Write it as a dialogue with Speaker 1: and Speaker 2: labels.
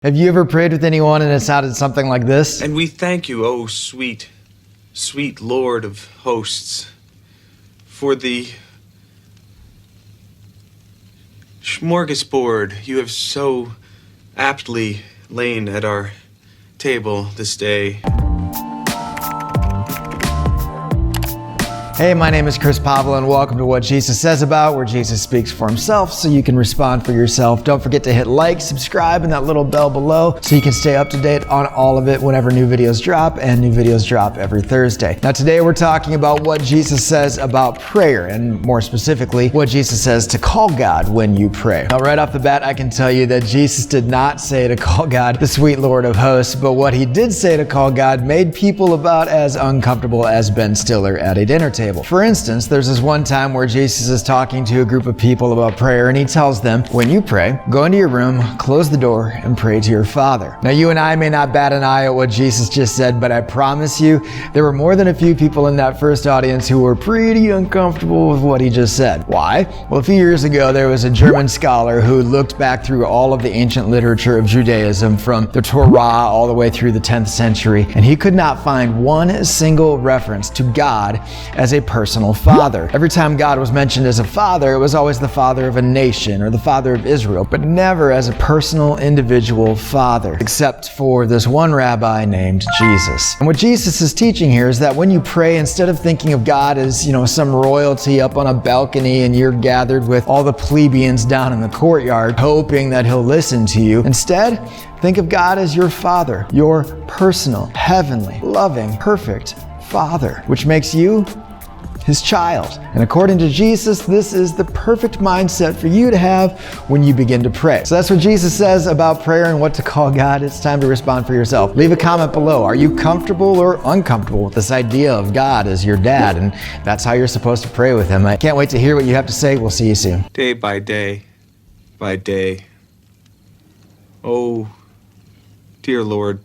Speaker 1: Have you ever prayed with anyone and it sounded something like this?
Speaker 2: And we thank you, O sweet, sweet Lord of hosts, for the smorgasbord you have so aptly lain at our table this day.
Speaker 1: Hey, my name is Chris Pavlo and welcome to What Jesus Says About, where Jesus speaks for himself so you can respond for yourself. Don't forget to hit like, subscribe, and that little bell below so you can stay up to date on all of it whenever new videos drop, and new videos drop every Thursday. Now today we're talking about what Jesus says about prayer, and more specifically, what Jesus says to call God when you pray. Now right off the bat, I can tell you that Jesus did not say to call God the sweet Lord of hosts, but what he did say to call God made people about as uncomfortable as Ben Stiller at a dinner table. For instance, there's this one time where Jesus is talking to a group of people about prayer, and he tells them, when you pray, go into your room, close the door, and pray to your Father. Now you and I may not bat an eye at what Jesus just said, but I promise you, there were more than a few people in that first audience who were pretty uncomfortable with what he just said. Why? Well, a few years ago, there was a German scholar who looked back through all of the ancient literature of Judaism from the Torah all the way through the 10th century, and he could not find one single reference to God as a personal father. Every time God was mentioned as a father, it was always the father of a nation or the father of Israel, but never as a personal individual father, except for this one rabbi named Jesus. And what Jesus is teaching here is that when you pray, instead of thinking of God as, some royalty up on a balcony and you're gathered with all the plebeians down in the courtyard, hoping that he'll listen to you, instead, think of God as your father, your personal, heavenly, loving, perfect father, which makes you his child. And according to Jesus, this is the perfect mindset for you to have when you begin to pray. So that's what Jesus says about prayer and what to call God. It's time to respond for yourself. Leave a comment below. Are you comfortable or uncomfortable with this idea of God as your dad? And that's how you're supposed to pray with him. I can't wait to hear what you have to say. We'll see you soon.
Speaker 2: Day by day, by day. Oh, dear Lord,